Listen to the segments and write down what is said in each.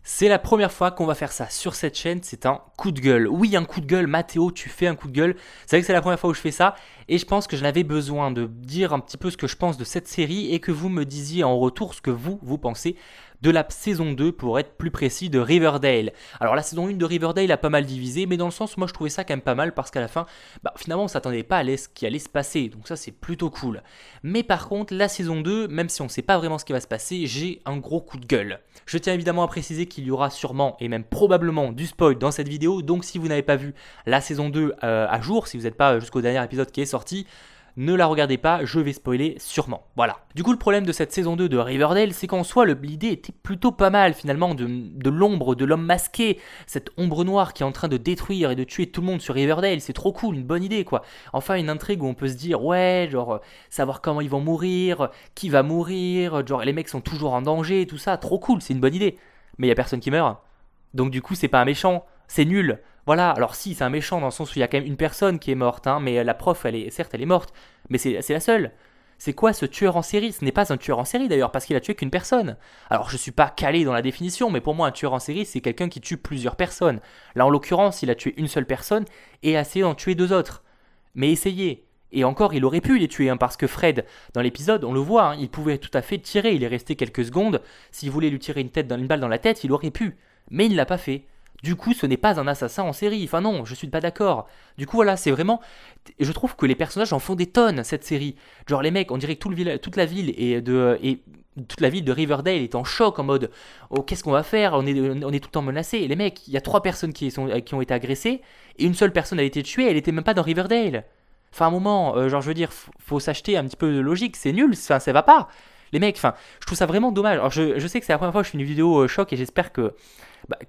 C'est la première fois qu'on va faire ça sur cette chaîne, c'est un coup de gueule. Oui, un coup de gueule, Mathéo, tu fais un coup de gueule. C'est vrai que c'est la première fois où je fais ça et je pense que j'en avais besoin de dire un petit peu ce que je pense de cette série et que vous me disiez en retour ce que vous pensez de la saison 2 pour être plus précis de Riverdale. Alors la saison 1 de Riverdale a pas mal divisé, mais dans le sens moi je trouvais ça quand même pas mal parce qu'à la fin, finalement on s'attendait pas à ce qui allait se passer, donc ça c'est plutôt cool. Mais par contre la saison 2, même si on sait pas vraiment ce qui va se passer, j'ai un gros coup de gueule. Je tiens évidemment à préciser qu'il y aura sûrement et même probablement du spoil dans cette vidéo, donc si vous n'avez pas vu la saison 2 à jour, si vous n'êtes pas jusqu'au dernier épisode qui est sorti, ne la regardez pas, je vais spoiler sûrement. Voilà. Du coup, le problème de cette saison 2 de Riverdale, c'est qu'en soi, l'idée était plutôt pas mal finalement de l'ombre, de l'homme masqué, cette ombre noire qui est en train de détruire et de tuer tout le monde sur Riverdale. C'est trop cool, une bonne idée quoi. Enfin, une intrigue où on peut se dire, ouais, genre, savoir comment ils vont mourir, qui va mourir, genre, les mecs sont toujours en danger, tout ça, trop cool, c'est une bonne idée. Mais il y a personne qui meurt. Donc du coup, c'est pas un méchant, c'est nul. Voilà, alors si, c'est un méchant dans le sens où il y a quand même une personne qui est morte, hein, mais la prof, certes, elle est morte, mais c'est la seule. C'est quoi ce tueur en série? Ce n'est pas un tueur en série d'ailleurs, parce qu'il a tué qu'une personne. Alors je suis pas calé dans la définition, mais pour moi, un tueur en série, c'est quelqu'un qui tue plusieurs personnes. Là, en l'occurrence, il a tué une seule personne et a essayé d'en tuer deux autres. Mais essayez. Et encore, il aurait pu les tuer, hein, parce que Fred, dans l'épisode, on le voit, hein, il pouvait tout à fait tirer. Il est resté quelques secondes. S'il voulait lui tirer une balle dans la tête, il aurait pu. Mais il ne l'a pas fait. Du coup, ce n'est pas un assassin en série. Enfin non, je suis pas d'accord. Du coup, voilà, c'est vraiment... Je trouve que les personnages en font des tonnes, cette série. Genre les mecs, on dirait que toute la ville toute la ville de Riverdale est en choc, en mode oh, qu'est-ce qu'on va faire, on est tout le temps menacé. Et les mecs, il y a 3 personnes qui ont été agressées et une seule personne a été tuée, elle était même pas dans Riverdale. Enfin, à un moment, genre, je veux dire, faut s'acheter un petit peu de logique, c'est nul, ça va pas. Les mecs, enfin, je trouve ça vraiment dommage. Alors, je sais que c'est la première fois que je fais une vidéo choc et j'espère que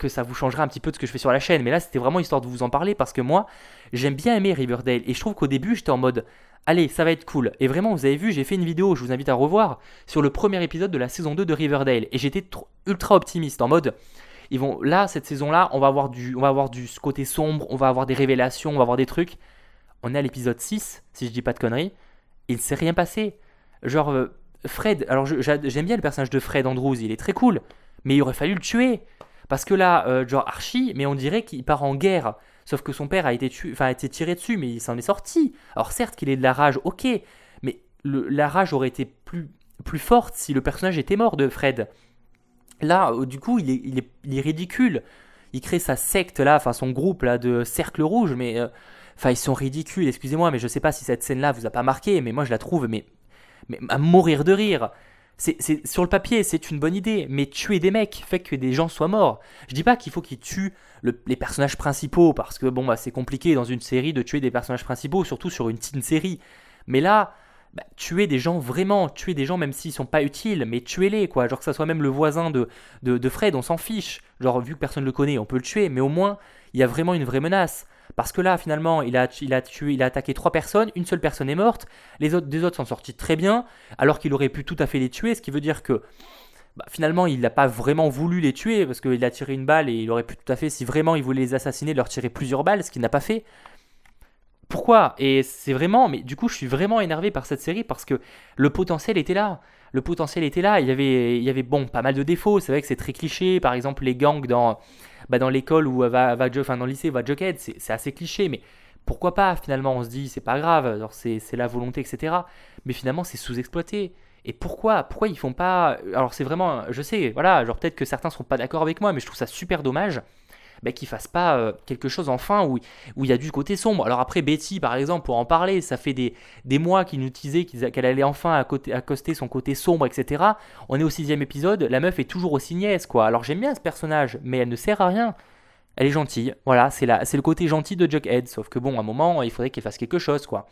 ça vous changera un petit peu de ce que je fais sur la chaîne. Mais là, c'était vraiment histoire de vous en parler parce que moi, j'aime bien aimer Riverdale. Et je trouve qu'au début, j'étais en mode, allez, ça va être cool. Et vraiment, vous avez vu, j'ai fait une vidéo, je vous invite à revoir, sur le premier épisode de la saison 2 de Riverdale. Et j'étais ultra optimiste, en mode, là, cette saison-là, on va avoir du côté sombre, on va avoir des révélations, on va avoir des trucs. On est à l'épisode 6, si je dis pas de conneries. Il ne s'est rien passé. Genre, Fred, alors j'aime bien le personnage de Fred Andrews, il est très cool. Mais il aurait fallu le tuer. Parce que là, genre Archie, mais on dirait qu'il part en guerre. Sauf que son père a été tiré dessus, mais il s'en est sorti. Alors certes qu'il ait de la rage, ok, mais la rage aurait été plus forte si le personnage était mort de Fred. Là, du coup, il est ridicule. Il crée sa secte là, enfin son groupe là de Cercle Rouge, mais enfin ils sont ridicules. Excusez-moi, mais je sais pas si cette scène-là vous a pas marqué, mais moi je la trouve mais à mourir de rire. Sur le papier, c'est une bonne idée, mais tuer des mecs fait que des gens soient morts. Je dis pas qu'il faut qu'ils tuent les personnages principaux, parce que bon, c'est compliqué dans une série de tuer des personnages principaux, surtout sur une teen série. Mais là, tuer des gens vraiment, tuer des gens même s'ils sont pas utiles, mais tuez-les quoi. Genre que ça soit même le voisin de Fred, on s'en fiche. Genre vu que personne le connaît, on peut le tuer, mais au moins il y a vraiment une vraie menace. Parce que là, finalement, il a attaqué 3 personnes, une seule personne est morte, les autres sont sortis très bien, alors qu'il aurait pu tout à fait les tuer, ce qui veut dire que finalement, il n'a pas vraiment voulu les tuer, parce qu'il a tiré une balle et il aurait pu tout à fait, si vraiment il voulait les assassiner, leur tirer plusieurs balles, ce qu'il n'a pas fait. Pourquoi? Et c'est vraiment, mais du coup, je suis vraiment énervé par cette série parce que le potentiel était là. Le potentiel était là. Il y avait bon, pas mal de défauts. C'est vrai que c'est très cliché. Par exemple, les gangs dans l'école où dans le lycée où va Jughead, c'est assez cliché. Mais pourquoi pas? Finalement, on se dit, c'est pas grave. Alors, c'est la volonté, etc. Mais finalement, c'est sous-exploité. Et pourquoi ils font pas? Alors, c'est vraiment, je sais, voilà, genre peut-être que certains seront pas d'accord avec moi, mais je trouve ça super dommage qu'ils fassent pas quelque chose enfin où il y a du côté sombre. Alors après Betty par exemple, pour en parler, ça fait des mois qu'ils nous disaient qu'elle allait enfin accoster son côté sombre, etc. On est au 6ème épisode, la meuf est toujours aussi niaise quoi. Alors j'aime bien ce personnage, mais elle ne sert à rien. Elle est gentille, voilà, c'est le côté gentil de Jughead, sauf que bon, à un moment, il faudrait qu'elle fasse quelque chose quoi.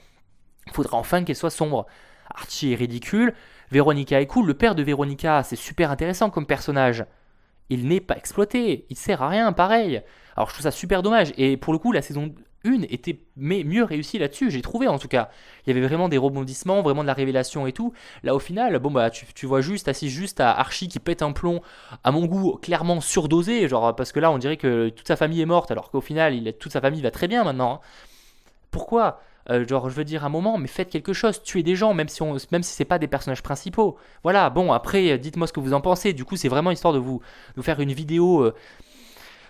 Il faudrait enfin qu'elle soit sombre. Archie est ridicule, Véronica est cool, le père de Véronica, c'est super intéressant comme personnage. Il n'est pas exploité, il sert à rien, pareil. Alors je trouve ça super dommage. Et pour le coup, la saison 1 était mieux réussie là-dessus, j'ai trouvé en tout cas. Il y avait vraiment des rebondissements, vraiment de la révélation et tout. Là au final, bon tu vois assise juste à Archie qui pète un plomb, à mon goût clairement surdosé, genre parce que là on dirait que toute sa famille est morte, alors qu'au final toute sa famille va très bien maintenant. Hein. Pourquoi? genre, je veux dire, un moment, mais faites quelque chose, tuez des gens, même si c'est pas des personnages principaux. Voilà, bon, après, dites-moi ce que vous en pensez. Du coup, c'est vraiment histoire de vous faire une vidéo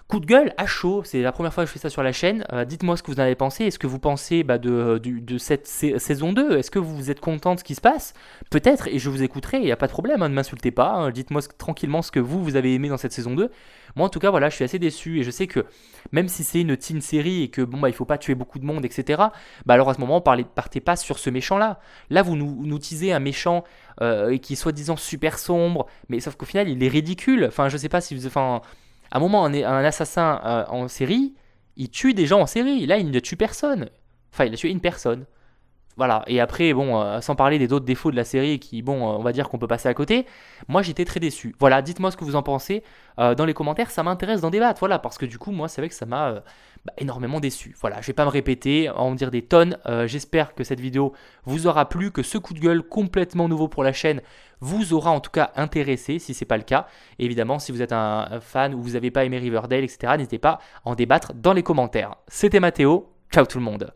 coup de gueule à chaud. C'est la première fois que je fais ça sur la chaîne. Dites-moi ce que vous en avez pensé. Est-ce que vous pensez de cette saison 2? Est-ce que vous êtes content de ce qui se passe? Peut-être, et je vous écouterai, il n'y a pas de problème, hein, ne m'insultez pas. Dites-moi tranquillement ce que vous avez aimé dans cette saison 2. Moi, en tout cas, voilà, je suis assez déçu et je sais que même si c'est une teen série et que bon, bah, il faut pas tuer beaucoup de monde, etc., bah, alors à ce moment, partez pas sur ce méchant-là. Là, vous nous teasez un méchant qui est soi-disant super sombre, mais sauf qu'au final, il est ridicule. Enfin, je sais pas si vous. Enfin, à un moment, un assassin en série, il tue des gens en série. Là, il ne tue personne. Enfin, il a tué une personne. Voilà, et après, bon, sans parler des autres défauts de la série qui, bon, on va dire qu'on peut passer à côté, moi j'étais très déçu. Voilà, dites-moi ce que vous en pensez dans les commentaires, ça m'intéresse d'en débattre, voilà, parce que du coup, moi, c'est vrai que ça m'a énormément déçu. Voilà, je vais pas me répéter, en dire des tonnes. J'espère que cette vidéo vous aura plu, que ce coup de gueule complètement nouveau pour la chaîne vous aura en tout cas intéressé, si c'est pas le cas. Et évidemment, si vous êtes un fan ou vous n'avez pas aimé Riverdale, etc., n'hésitez pas à en débattre dans les commentaires. C'était Mathéo, ciao tout le monde.